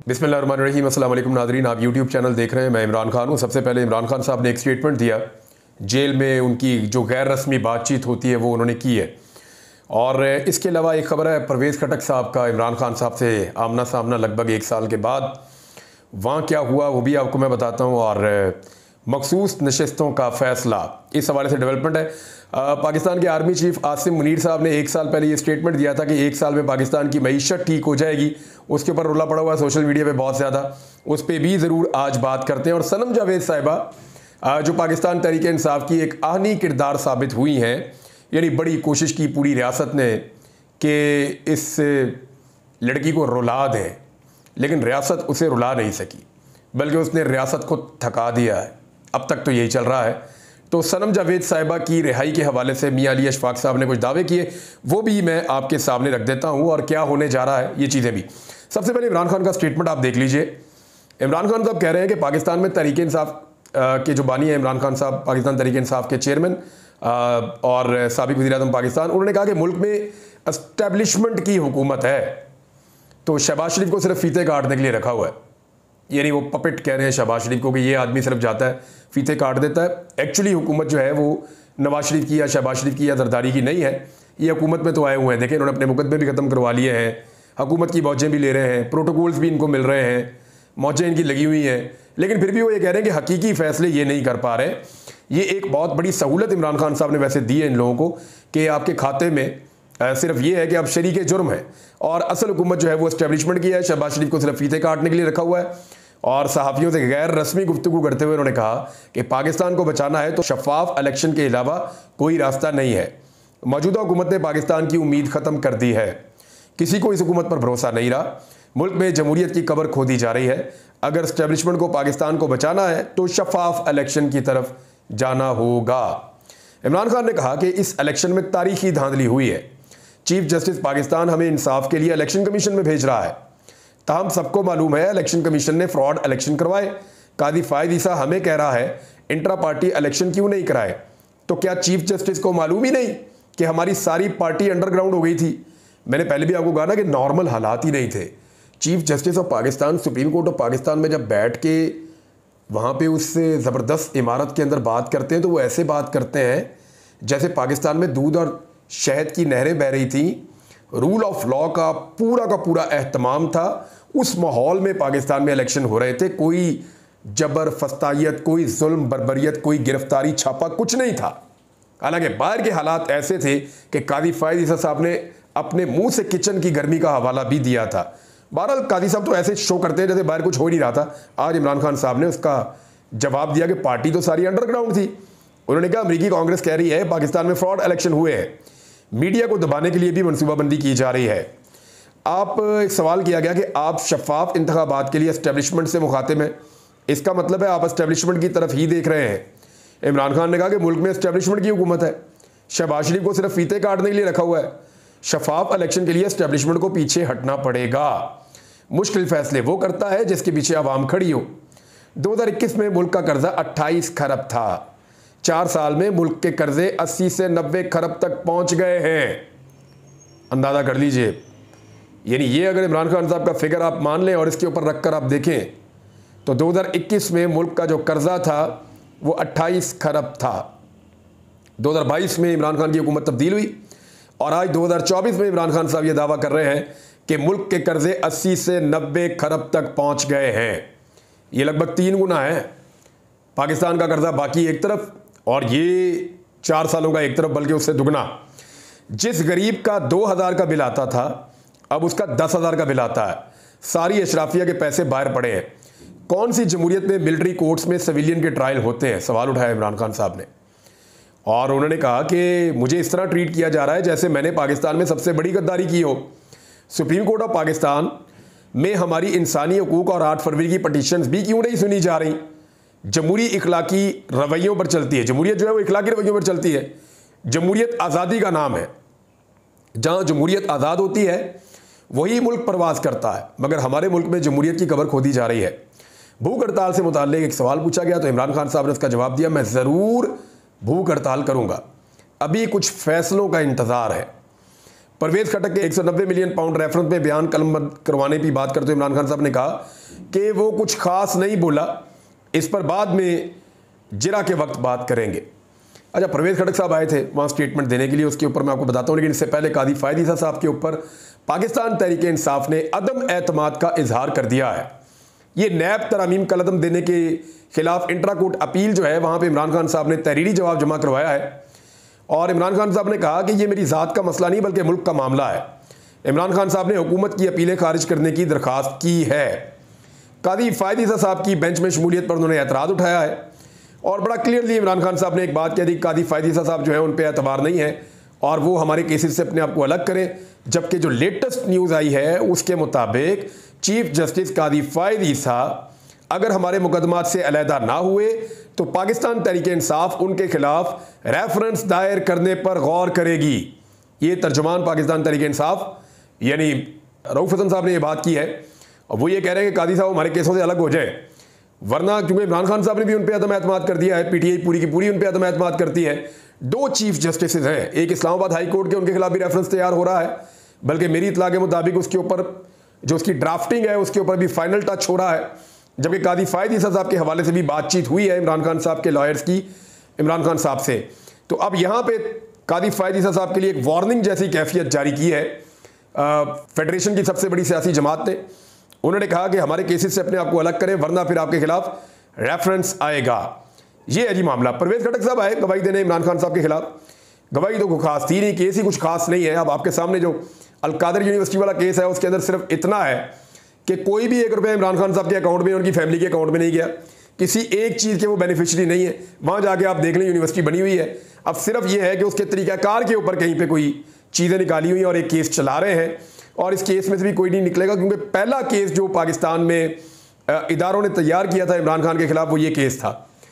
बिस्मिल्लाहिर्रहमानिर्रहीम। अस्सलाम वालेकुम नाज़रीन, आप यूट्यूब चैनल देख रहे हैं। मैं इमरान खान हूँ। सबसे पहले इमरान खान साहब ने एक स्टेटमेंट दिया, जेल में उनकी जो गैर रस्मी बातचीत होती है वो उन्होंने की है। और इसके अलावा एक ख़बर है परवेज़ खटक साहब का इमरान खान साहब से आमना सामना लगभग 1 साल के बाद। वहाँ क्या हुआ वो भी आपको मैं बताता हूँ, और मखसूस नशस्तों का फ़ैसला, इस हवाले से डेवलपमेंट है। पाकिस्तान के आर्मी चीफ आसिम मुनीर साहब ने 1 साल पहले ये स्टेटमेंट दिया था कि 1 साल में पाकिस्तान की मईशत ठीक हो जाएगी। उसके ऊपर रुला पड़ा हुआ है सोशल मीडिया पे बहुत ज़्यादा, उस पर भी ज़रूर आज बात करते हैं। और सनम जावेद साहिबा जो पाकिस्तान तहरीक इंसाफ की एक आहनी किरदार साबित हुई हैं, यानी बड़ी कोशिश की पूरी रियासत ने कि इस लड़की को रुला दें, लेकिन रियासत उसे रुला नहीं सकी, बल्कि उसने रियासत को थका दिया है। अब तक तो यही चल रहा है। तो सनम जावेद साहिबा की रिहाई के हवाले से मियां अली अशफाक साहब ने कुछ दावे किए, वो भी मैं आपके सामने रख देता हूं, और क्या होने जा रहा है ये चीज़ें भी। सबसे पहले इमरान खान का स्टेटमेंट आप देख लीजिए। इमरान खान साहब कह रहे हैं कि पाकिस्तान में तहरीक इंसाफ के जो बानी है इमरान खान साहब, पाकिस्तान तहरीक इंसाफ के चेयरमैन और साबिक वज़ीर-ए-आज़म पाकिस्तान, उन्होंने कहा कि मुल्क में एस्टेब्लिशमेंट की हुकूमत है, तो शहबाज शरीफ को सिर्फ फीते काटने के लिए रखा हुआ है। यानी वो पपेट कह रहे हैं शहबाज शरीफ को कि ये आदमी सिर्फ जाता है फीते काट देता है। एक्चुअली हुकूमत जो है वो नवाज शरीफ की या शहबाज शरीफ की या जरदारी की नहीं है। ये हुकूमत में तो आए हुए हैं, देखें इन्होंने अपने मुकदमे भी ख़त्म करवा लिए हैं, हुकूमत की मौजें भी ले रहे हैं, प्रोटोकॉल्स भी इनको मिल रहे हैं, मौजें इनकी लगी हुई हैं, लेकिन फिर भी वो ये कह रहे हैं कि हकीकी फ़ैसले ये नहीं कर पा रहे। ये एक बहुत बड़ी सहूलत इमरान खान साहब ने वैसे दी है इन लोगों को कि आपके खाते में सिर्फ ये है कि आप शरीक जुर्म है, और असल हुकूमत जो है वो एस्टेब्लिशमेंट की है। शहबाज शरीफ को सिर्फ फीते काटने के लिए रखा हुआ है। और सहाफ़ियों से गैर रस्मी गुफ्तगू करते हुए उन्होंने कहा कि पाकिस्तान को बचाना है तो शफाफ इलेक्शन के अलावा कोई रास्ता नहीं है। मौजूदा हुकूमत ने पाकिस्तान की उम्मीद ख़त्म कर दी है, किसी को इस हुकूमत पर भरोसा नहीं रहा। मुल्क में जमहूरियत की कब्र खोदी जा रही है। अगर एस्टेब्लिशमेंट को पाकिस्तान को बचाना है तो शफाफ इलेक्शन की तरफ जाना होगा। इमरान खान ने कहा कि इस इलेक्शन में तारीखी धांधली हुई है। चीफ जस्टिस पाकिस्तान हमें इंसाफ के लिए इलेक्शन कमीशन में भेज रहा है, ताहम सबको मालूम है इलेक्शन कमीशन ने फ्रॉड इलेक्शन करवाए। कादी फायद ईसा हमें कह रहा है इंट्रा पार्टी इलेक्शन क्यों नहीं कराए, तो क्या चीफ जस्टिस को मालूम ही नहीं कि हमारी सारी पार्टी अंडरग्राउंड हो गई थी। मैंने पहले भी आपको कहा ना कि नॉर्मल हालात ही नहीं थे। Chief justice of Pakistan supreme court of Pakistan में जब बैठ के वहाँ पर उस ज़बरदस्त इमारत के अंदर बात करते हैं तो वो ऐसे बात करते हैं जैसे पाकिस्तान में दूध और शहद की नहरें बह रही थी। रूल ऑफ लॉ का पूरा एहतमाम था। उस माहौल में पाकिस्तान में इलेक्शन हो रहे थे। कोई जबर फस्तायत, कोई जुल्म बर्बरियत, कोई गिरफ्तारी छापा कुछ नहीं था। हालांकि बाहर के हालात ऐसे थे कि कादी फायद ईसा साहब ने अपने मुंह से किचन की गर्मी का हवाला भी दिया था। बहरहाल कादी साहब तो ऐसे शो करते हैं जैसे बाहर कुछ हो ही नहीं रहा था। आज इमरान खान साहब ने उसका जवाब दिया कि पार्टी तो सारी अंडरग्राउंड थी। उन्होंने कहा अमरीकी कांग्रेस कह रही है पाकिस्तान में फ्रॉड इलेक्शन हुए हैं, मीडिया को दबाने के लिए भी मनसूबाबंदी की जा रही है। आप एक सवाल किया गया कि आप शफाफ इंतखाबात के लिए एस्टेब्लिशमेंट से मुखातिब हैं, इसका मतलब है आप एस्टेब्लिशमेंट की तरफ ही देख रहे हैं। इमरान खान ने कहा कि मुल्क में एस्टेब्लिशमेंट की हुकूमत है, शहबाज शरीफ को सिर्फ फीते काटने के लिए रखा हुआ है। शफाफ इलेक्शन के लिए एस्टेब्लिशमेंट को पीछे हटना पड़ेगा। मुश्किल फैसले वो करता है जिसके पीछे आवाम खड़ी हो। 2021 में मुल्क का कर्जा 28 खरब था। 4 साल में मुल्क के कर्जे 80 से 90 खरब तक पहुंच गए हैं। अंदाज़ा कर लीजिए। यानी ये अगर इमरान खान साहब का फिगर आप मान लें और इसके ऊपर रखकर आप देखें तो 2021 में मुल्क का जो कर्जा था वो 28 खरब था। 2022 में इमरान खान की हुकूमत तब्दील हुई और आज 2024 में इमरान खान साहब ये दावा कर रहे हैं कि मुल्क के कर्जे 80 से 90 खरब तक पहुँच गए हैं। ये लगभग 3 गुना है। पाकिस्तान का कर्जा बाकी एक तरफ और ये 4 सालों का एक तरफ, बल्कि उससे दुगना। जिस गरीब का 2000 का बिल आता था अब उसका 10,000 का बिल आता है। सारी अशराफिया के पैसे बाहर पड़े हैं। कौन सी जमहूरियत में मिलिट्री कोर्ट्स में सिविलियन के ट्रायल होते हैं, सवाल उठाया इमरान खान साहब ने। और उन्होंने कहा कि मुझे इस तरह ट्रीट किया जा रहा है जैसे मैंने पाकिस्तान में सबसे बड़ी गद्दारी की हो। सुप्रीम कोर्ट ऑफ पाकिस्तान में हमारी इंसानी हकूक़ और 8 फरवरी की पटिशन्स भी क्यों नहीं सुनी जा रही। जमहूरी इखलाकी रवैयों पर चलती है। जमहूरियत जो है वो इखलाकी रवैयों पर चलती है। जमहूरियत आज़ादी का नाम है। जहाँ जमहूरियत आज़ाद होती है वही मुल्क प्रवास करता है, मगर हमारे मुल्क में जमहूरियत की कब्र खोदी जा रही है। भूख हड़ताल से मुताल्लिक एक सवाल पूछा गया तो इमरान खान साहब ने उसका जवाब दिया, मैं ज़रूर भूख हड़ताल करूँगा, अभी कुछ फैसलों का इंतज़ार है। परवेज खटक के 190 मिलियन पाउंड रेफरेंस में बयान कलमबंद करवाने की बात करते हुए इमरान खान साहब ने कहा कि वो कुछ खास नहीं बोला, इस पर बाद में जिरा के वक्त बात करेंगे। अच्छा, परवेज खटक साहब आए थे वहाँ स्टेटमेंट देने के लिए, उसके ऊपर मैं आपको बताता हूँ, लेकिन इससे पहले कादी फायद ईसा साहब के ऊपर पाकिस्तान तहरीक इंसाफ ने अदम एतमाद का इजहार कर दिया है। ये नैब तरमीम कलदम देने के खिलाफ इंट्रा कोर्ट अपील जो है वहाँ पर इमरान खान साहब ने तहरीरी जवाब जमा करवाया है और इमरान खान साहब ने कहा कि ये मेरी ज़ात का मसला नहीं बल्कि मुल्क का मामला है। इमरान खान साहब ने हुकूमत की अपीलें खारिज करने की दरख्वास्त की है। कादी फायद ईसा साहब की बेंच में शमूलियत पर उन्होंने एतराज़ उठाया है और बड़ा क्लियरली इमरान खान साहब ने एक बात कह दी, कादी फायद ईसा साहब जो है उन पर एतबार नहीं है और वो हमारे केसेस से अपने आप को अलग करें। जबकि जो लेटेस्ट न्यूज़ आई है उसके मुताबिक चीफ जस्टिस कादी फायद ईसा अगर हमारे मुकदमात से अलहदा ना हुए तो पाकिस्तान तहरीक इंसाफ उनके खिलाफ रेफरेंस दायर करने पर गौर करेगी। ये तर्जुमान पाकिस्तान तहरीक इंसाफ यानी रऊफ हसन साहब ने ये बात की है और वो ये कह रहे हैं कि कादी साहब हमारे केसों से अलग हो जाए, वरना क्योंकि इमरान खान साहब ने भी उन पर अदम एतमाद कर दिया है, पीटीआई पूरी की पूरी उन पर अदम एतमाद करती है। दो चीफ जस्टिस हैं, एक इस्लामाबाद हाई कोर्ट के, उनके खिलाफ भी रेफरेंस तैयार हो रहा है, बल्कि मेरी इतला के मुताबिक उसके ऊपर जो उसकी ड्राफ्टिंग है उसके ऊपर भी फाइनल टच हो रहा है। जबकि कादी फायद ईसा साहब के हवाले से भी बातचीत हुई है इमरान खान साहब के लॉयर्स की इमरान खान साहब से। तो अब यहाँ पे कादी फायद ईसा साहब के लिए एक वार्निंग जैसी कैफियत जारी की है फेडरेशन की सबसे बड़ी सियासी जमात ने। उन्होंने कहा कि हमारे केसेस से अपने आप को अलग करें वरना फिर आपके खिलाफ रेफरेंस आएगा। ये है जी मामला। परवेज खटक साहब आए गवाही देने इमरान खान साहब के खिलाफ। गवाही तो कोई खास थी नहीं, केस ही कुछ खास नहीं है। अब आपके सामने जो अलकादर यूनिवर्सिटी वाला केस है उसके अंदर सिर्फ इतना है कि कोई भी 1 रुपया इमरान खान साहब के अकाउंट में, उनकी फैमिली के अकाउंट में नहीं गया, किसी एक चीज़ के वो बेनिफिशरी नहीं है। वहाँ जाके आप देख लें यूनिवर्सिटी बनी हुई है। अब सिर्फ ये है कि उसके तरीक़ाकार के ऊपर कहीं पे कोई चीज़ें निकाली हुई और एक केस चला रहे हैं और इस केस में से भी कोई नहीं निकलेगा, क्योंकि पहला केस जो पाकिस्तान में इदारों ने तैयार किया था इमरान खान के खिलाफ वो ये केस था।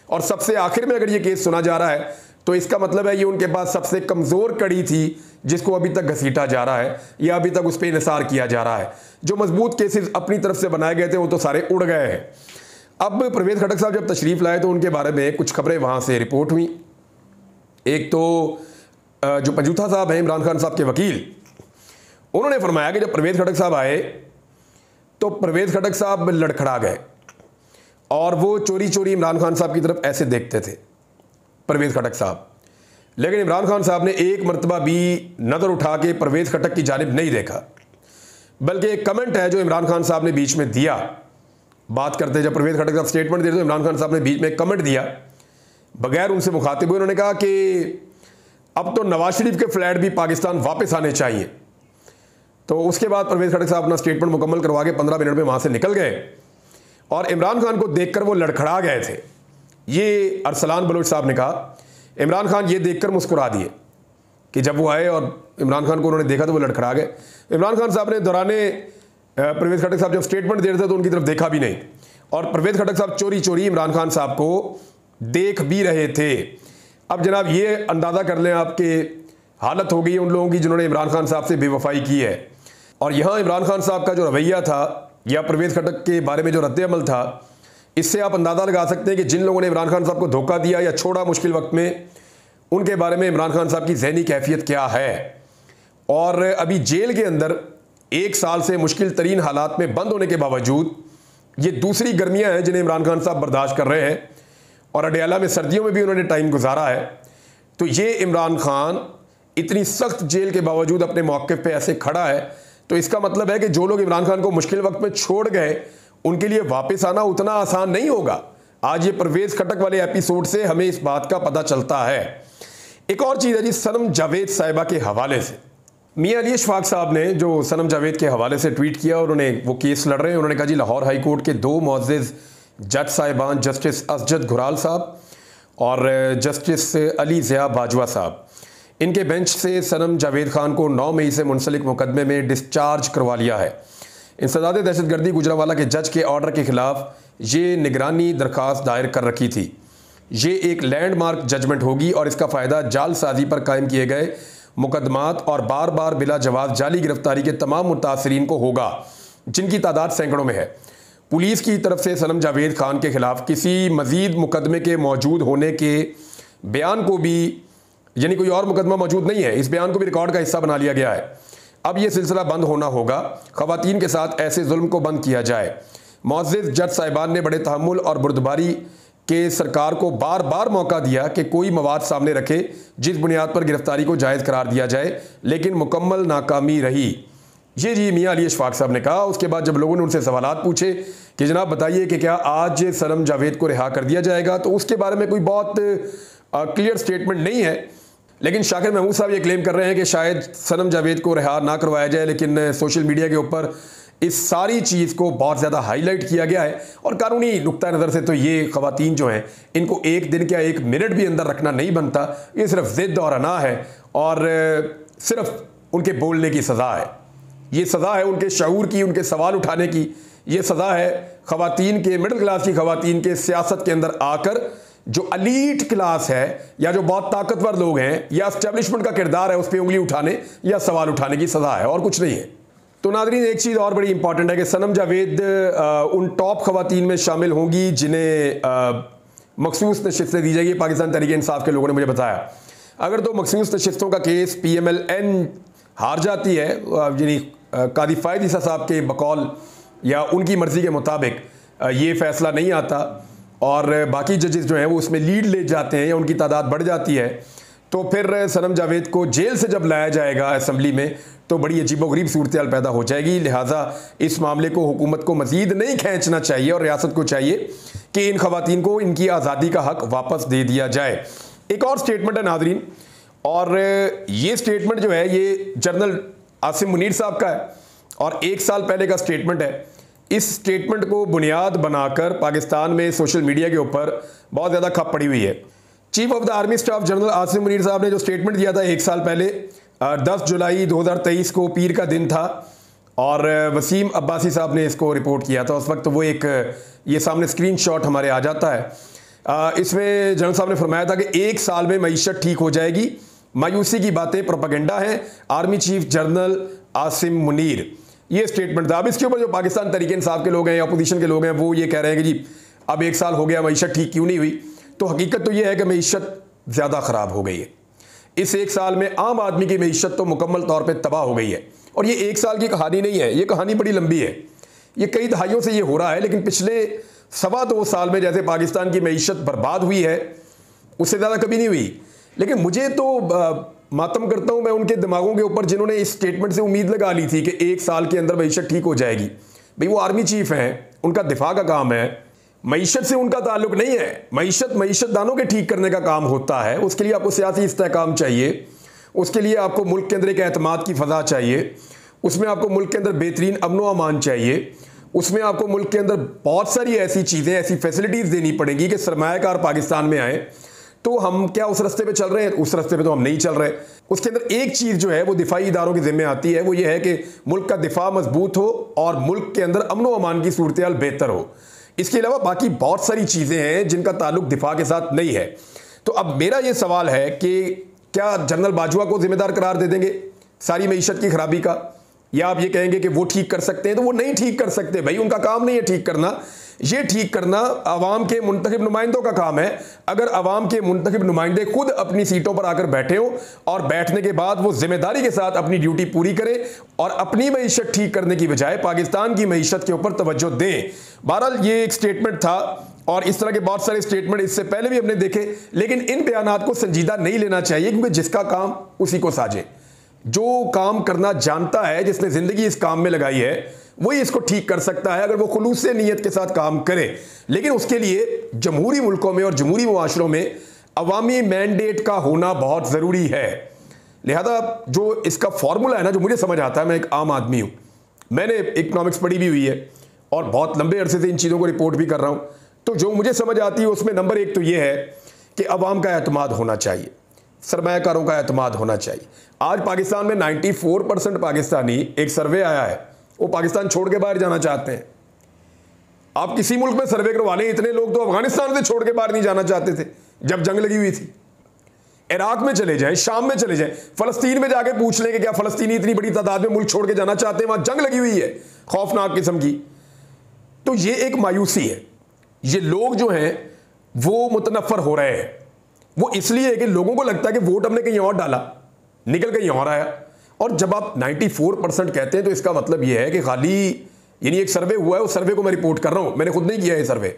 और सबसे आखिर में अगर ये केस सुना जा रहा है तो इसका मतलब है ये उनके पास सबसे कमज़ोर कड़ी थी जिसको अभी तक घसीटा जा रहा है या अभी तक उस पर इंसार किया जा रहा है। जो मजबूत केसेस अपनी तरफ से बनाए गए थे वो तो सारे उड़ गए हैं। अब परवेज खटक साहब जब तशरीफ़ लाए तो उनके बारे में कुछ खबरें वहाँ से रिपोर्ट हुई। एक तो जो पंजूथा साहब हैं इमरान खान साहब के वकील, उन्होंने फरमाया कि जब परवेज खटक साहब आए तो परवेज खटक साहब लड़खड़ा गए और वो चोरी चोरी इमरान खान साहब की तरफ ऐसे देखते थे परवेज खटक साहब। लेकिन इमरान खान साहब ने एक मरतबा भी नज़र उठा के परवेज खटक की जानिब नहीं देखा, बल्कि एक कमेंट है जो इमरान खान साहब ने बीच में दिया बात करते, जब परवेज खटक साहब स्टेटमेंट दे रहे तो इमरान खान साहब ने बीच में कमेंट दिया बगैर उनसे मुखातिब हुए। उन्होंने कहा कि अब तो नवाज शरीफ के फ्लैट भी पाकिस्तान वापस आने चाहिए। तो उसके बाद परवेज खटक साहब अपना स्टेटमेंट मुकम्मल करवा के 15 मिनट में वहाँ से निकल गए और इमरान खान को देखकर वो लड़खड़ा गए थे। ये अरसलान बलोच साहब ने कहा। इमरान खान ये देखकर मुस्कुरा दिए कि जब वो आए और इमरान खान को उन्होंने देखा तो वो लड़खड़ा गए। इमरान खान साहब ने दौराने परवेज खटक साहब जब स्टेटमेंट दे रहे थे तो उनकी तरफ देखा भी नहीं और परवेज खटक साहब चोरी चोरी इमरान खान साहब को देख भी रहे थे। अब जनाब ये अंदाज़ा कर लें आपके हालत हो गई उन लोगों की जिन्होंने इमरान खान साहब से बेवफाई की है। और यहाँ इमरान खान साहब का जो रवैया था या परवेज खटक के बारे में जो रद्द-ए-अमल था, इससे आप अंदाज़ा लगा सकते हैं कि जिन लोगों ने इमरान खान साहब को धोखा दिया या छोड़ा मुश्किल वक्त में, उनके बारे में इमरान खान साहब की ज़हनी कैफियत क्या है। और अभी जेल के अंदर 1 साल से मुश्किल तरीन हालात में बंद होने के बावजूद ये दूसरी गर्मियाँ हैं जिन्हें इमरान खान साहब बर्दाश्त कर रहे हैं और अडयाला में सर्दियों में भी उन्होंने टाइम गुजारा है। तो ये इमरान खान इतनी सख्त जेल के बावजूद अपने मौक़िफ़ पे ऐसे खड़ा है, तो इसका मतलब है कि जो लोग इमरान खान को मुश्किल वक्त में छोड़ गए उनके लिए वापस आना उतना आसान नहीं होगा। आज ये परवेज खटक वाले एपिसोड से हमें इस बात का पता चलता है। एक और चीज़ है जी, सनम जावेद साहिबा के हवाले से मियां अली अशफाक साहब ने जो सनम जावेद के हवाले से ट्वीट किया और उन्होंने वो केस लड़ रहे हैं। उन्होंने कहा जी लाहौर हाई कोर्ट के 2 मुअज़्ज़िज़ जज साहिबान जस्टिस असजद घुराल साहब और जस्टिस अली ज़िया बाजवा साहब, इनके बेंच से सनम जावेद खान को 9 मई से मुंसलिक मुकदमे में डिस्चार्ज करवा लिया है। इंसदाद दहशतगर्दी गुजरावाला के जज के ऑर्डर के खिलाफ ये निगरानी दरख्वास्त दायर कर रखी थी। ये एक लैंडमार्क जजमेंट होगी और इसका फ़ायदा जालसाजी पर कायम किए गए मुकदमात और बार बार बिला जवाब जाली गिरफ्तारी के तमाम मुतासरीन को होगा, जिनकी तादाद सैकड़ों में है। पुलिस की तरफ से सनम जावेद खान के खिलाफ किसी मजीद मुकदमे के मौजूद होने के बयान को भी, यानी कोई और मुकदमा मौजूद नहीं है, इस बयान को भी रिकॉर्ड का हिस्सा बना लिया गया है। अब ये सिलसिला बंद होना होगा। ख़वातीन के साथ ऐसे जुल्म को बंद किया जाए। मुअज़्ज़िज़ जज साहिबान ने बड़े तहम्मुल और बुर्दबारी के सरकार को बार बार मौका दिया कि कोई मवाद सामने रखे जिस बुनियाद पर गिरफ्तारी को जायज़ करार दिया जाए, लेकिन मुकम्मल नाकामी रही। ये जी मियाँ अली अशफाक साहब ने कहा। उसके बाद जब लोगों ने उनसे सवालात पूछे कि जनाब बताइए कि क्या आज सनम जावेद को रिहा कर दिया जाएगा, तो उसके बारे में कोई बहुत क्लियर स्टेटमेंट नहीं है। लेकिन शाकिर महमूद साहब ये क्लेम कर रहे हैं कि शायद सनम जावेद को रिहा ना करवाया जाए, लेकिन सोशल मीडिया के ऊपर इस सारी चीज़ को बहुत ज़्यादा हाईलाइट किया गया है। और कानूनी नुक्ता नज़र से तो ये ख़वातीन जो हैं इनको एक दिन क्या एक मिनट भी अंदर रखना नहीं बनता। ये सिर्फ ज़िद और अना है और सिर्फ उनके बोलने की सज़ा है। ये सज़ा है उनके शऊर की, उनके सवाल उठाने की। ये सज़ा है ख़वातीन के, मिडिल क्लास की ख़वातीन के सियासत के अंदर आकर जो अलीट क्लास है या जो बहुत ताकतवर लोग हैं या एस्टेब्लिशमेंट का किरदार है उस पर उंगली उठाने या सवाल उठाने की सज़ा है और कुछ नहीं है। तो नाज़रीन एक चीज़ और बड़ी इंपॉर्टेंट है कि सनम जावेद उन टॉप ख़वातीन में शामिल होंगी जिन्हें मखसूस नशिस्तें दी जाएगी। पाकिस्तान तहरीक इंसाफ के लोगों ने मुझे बताया अगर तो मखसूस नशिस्तों का केस PMLN हार जाती है, यानी कादी फ़ायद ईसा साहब के बकौल या उनकी मर्ज़ी के मुताबिक ये फ़ैसला नहीं आता और बाकी जजेस जो हैं वो उसमें लीड ले जाते हैं या उनकी तादाद बढ़ जाती है, तो फिर सनम जावेद को जेल से जब लाया जाएगा असम्बली में तो बड़ी अजीबोगरीब सूरत हाल पैदा हो जाएगी। लिहाजा इस मामले को हुकूमत को मज़ीद नहीं खींचना चाहिए और रियासत को चाहिए कि इन ख़वातीन को इनकी आज़ादी का हक़ वापस दे दिया जाए। एक और स्टेटमेंट है नाज़रीन, और ये स्टेटमेंट जो है ये जनरल आसिम मुनीर साहब का है और 1 साल पहले का स्टेटमेंट है। इस स्टेटमेंट को बुनियाद बनाकर पाकिस्तान में सोशल मीडिया के ऊपर बहुत ज़्यादा खप पड़ी हुई है। Chief of the army staff general Asim Munir साहब ने जो स्टेटमेंट दिया था 1 साल पहले 10 जुलाई 2023 को पीर का दिन था और वसीम अब्बासी साहब ने इसको रिपोर्ट किया था। उस वक्त वो एक ये सामने स्क्रीनशॉट हमारे आ जाता है। इसमें जनरल साहब ने फरमाया था कि 1 साल में मईशत ठीक हो जाएगी, मायूसी की बातें प्रोपेगेंडा है। Army chief general Asim Munir, ये स्टेटमेंट था। अब इसके ऊपर जो पाकिस्तान तहरीक इंसाफ के लोग हैं या अपोजिशन के लोग हैं वो ये कह रहे हैं कि जी अब 1 साल हो गया, मईशत ठीक क्यों नहीं हुई। तो हकीकत तो ये है कि मईशत ज़्यादा ख़राब हो गई है। इस 1 साल में आम आदमी की मईशत तो मुकम्मल तौर पर तबाह हो गई है। और ये 1 साल की कहानी नहीं है, ये कहानी बड़ी लंबी है, ये कई दहाइयों से ये हो रहा है। लेकिन पिछले 2.25 साल में जैसे पाकिस्तान की मईशत बर्बाद हुई है उससे ज़्यादा कभी नहीं हुई। लेकिन मुझे तो मातम करता हूँ मैं उनके दिमागों के ऊपर जिन्होंने इस स्टेटमेंट से उम्मीद लगा ली थी कि 1 साल के अंदर मईशत ठीक हो जाएगी। भाई वो आर्मी चीफ हैं, उनका दिफा का काम है, मईशत से उनका ताल्लुक नहीं है। मईशत दानों के ठीक करने का काम होता है। उसके लिए आपको सियासी इस्तेहकाम चाहिए, उसके लिए आपको मुल्क के अंदर एक एतमाद की फ़ज़ा चाहिए, उसमें आपको मुल्क के अंदर बेहतरीन अमन व अमान चाहिए, उसमें आपको मुल्क के अंदर बहुत सारी ऐसी चीज़ें, ऐसी फैसिलिटीज़ देनी पड़ेंगी कि सरमायाकार पाकिस्तान में आए। तो हम क्या उस रास्ते पे चल रहे हैं? उस रास्ते पे तो हम नहीं चल रहे। उसके अंदर एक चीज़ जो है वो दिफाई इदारों के ज़िम्मे आती है, वो ये है कि मुल्क का दिफा मजबूत हो और मुल्क के अंदर अमन व अमान की सूरत हाल बेहतर हो। इसके अलावा बाकी बहुत सारी चीज़ें हैं जिनका ताल्लुक दिफा के साथ नहीं है। तो अब मेरा ये सवाल है कि क्या जनरल बाजवा को जिम्मेदार करार दे देंगे सारी मईशत की खराबी का, या आप ये कहेंगे कि वो ठीक कर सकते हैं? तो वो नहीं ठीक कर सकते भाई, उनका काम नहीं है ठीक करना। ये ठीक करना अवाम के मुंतखब नुमाइंदों का काम है। अगर अवाम के मुंतखब नुमाइंदे खुद अपनी सीटों पर आकर बैठे हों और बैठने के बाद वो जिम्मेदारी के साथ अपनी ड्यूटी पूरी करें और अपनी मईशत ठीक करने की बजाय पाकिस्तान की मईशत के ऊपर तवज्जो दें। बहरहाल ये एक स्टेटमेंट था और इस तरह के बहुत सारे स्टेटमेंट इससे पहले भी हमने देखे, लेकिन इन बयानात को संजीदा नहीं लेना चाहिए क्योंकि जिसका काम उसी को साजे। जो काम करना जानता है, जिसने ज़िंदगी इस काम में लगाई है, वही इसको ठीक कर सकता है अगर वो खुलूस से नीयत के साथ काम करे। लेकिन उसके लिए जमहूरी मुल्कों में और जमहूरी मुआशरों में अवामी मैंडेट का होना बहुत ज़रूरी है। लिहाजा जो इसका फॉर्मूला है ना, जो मुझे समझ आता है, मैं एक आम आदमी हूँ, मैंने इकनॉमिक्स पढ़ी भी हुई है और बहुत लंबे अरसे से इन चीज़ों को रिपोर्ट भी कर रहा हूँ। तो जो मुझे समझ आती है उसमें नंबर 1 तो ये है कि अवाम का एतमाद होना चाहिए, सरमायाकारों का एतमाद होना चाहिए। आज पाकिस्तान में 94% पाकिस्तानी, एक सर्वे आया है, वो पाकिस्तान छोड़ के बाहर जाना चाहते हैं। आप किसी मुल्क में सर्वे करवा लें, इतने लोग तो अफगानिस्तान से छोड़ के बाहर नहीं जाना चाहते थे जब जंग लगी हुई थी। इराक में चले जाएं, शाम में चले जाएं, फलस्तीन में जाके पूछ लें कि क्या फलस्तीनी इतनी बड़ी तादाद में मुल्क छोड़ के जाना चाहते हैं? वहां जंग लगी हुई है खौफनाक किस्म की। तो ये एक मायूसी है। ये लोग जो हैं वो मुतनफ़र हो रहे हैं। वो इसलिए है कि लोगों को लगता है कि वोट हमने कहीं और डाला, निकल कहीं और आया, और जब आप 94% कहते हैं तो इसका मतलब यह है कि खाली यानी एक सर्वे हुआ है, उस सर्वे को मैं रिपोर्ट कर रहा हूं, मैंने खुद नहीं किया है सर्वे।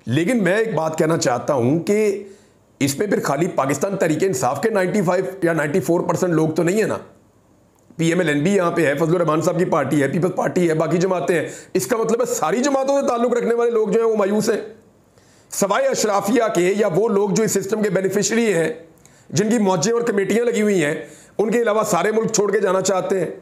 लेकिन मैं एक बात कहना चाहता हूं कि इसमें फिर खाली पाकिस्तान तहरीक इंसाफ के 95 या 94% लोग तो नहीं है ना। PMLNB यहाँ पे है, फजलुर रहमान साहब की पार्टी है, पीपल्स पार्टी है, बाकी जमातें हैं। इसका मतलब है सारी जमातों से ताल्लुक रखने वाले लोग जो हैं वो मायूस हैं, सवाए अशराफिया के या वो लोग जो इस सिस्टम के बेनिफिशरी हैं, जिनकी मौजें और कमेटियां लगी हुई हैं, उनके अलावा सारे मुल्क छोड़ के जाना चाहते हैं।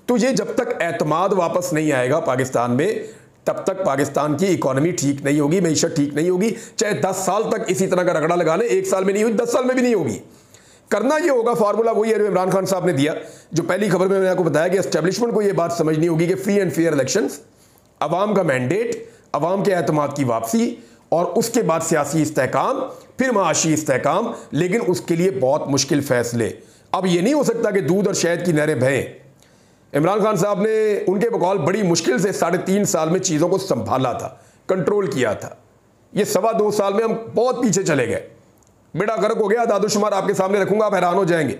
तो ये जब तक एतमाद वापस नहीं आएगा पाकिस्तान में, तब तक पाकिस्तान की इकोनॉमी ठीक नहीं होगी, मईशत ठीक नहीं होगी। चाहे 10 साल तक इसी तरह का रगड़ा लगा लें, 1 साल में नहीं हुई, 10 साल में भी नहीं होगी। करना ये होगा, फार्मूला वही है जो इमरान खान साहब ने दिया, जो पहली खबर में मैंने आपको बताया कि एस्टेब्लिशमेंट को ये बात समझनी होगी कि फ्री एंड फेयर इलेक्शंस, अवाम का मैंडेट, अवाम के एतमाद की वापसी, और उसके बाद सियासी इस्तेहकाम, फिर माशी इस्तेहकाम, लेकिन उसके लिए बहुत मुश्किल फैसले। अब ये नहीं हो सकता कि दूध और शहद की नहरें बहें। इमरान खान साहब ने उनके बकौल बड़ी मुश्किल से 3.5 साल में चीज़ों को संभाला था, कंट्रोल किया था। ये 2.25 साल में हम बहुत पीछे चले गए, बेड़ा गर्क हो गया। दादुशुमार आपके सामने रखूंगा, आप हैरान हो जाएंगे।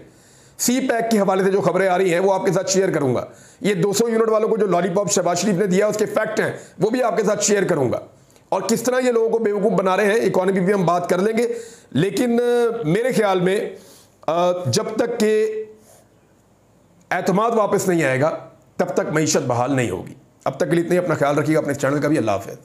CPEC के हवाले से जो खबरें आ रही हैं वो आपके साथ शेयर करूंगा। ये 200 यूनिट वालों को जो लॉलीपॉप शहबाज शरीफ ने दिया उसके फैक्ट हैं, वो भी आपके साथ शेयर करूंगा। और किस तरह ये लोगों को बेवकूफ़ बना रहे हैं, इकोनॉमी भी हम बात कर लेंगे। लेकिन मेरे ख्याल में जब तक के एतमाद वापस नहीं आएगा तब तक मईशत बहाल नहीं होगी। अब तक के लिए इतना ही, अपना ख्याल रखिएगा, अपने चैनल का भी। अल्लाह हाफ़िज़।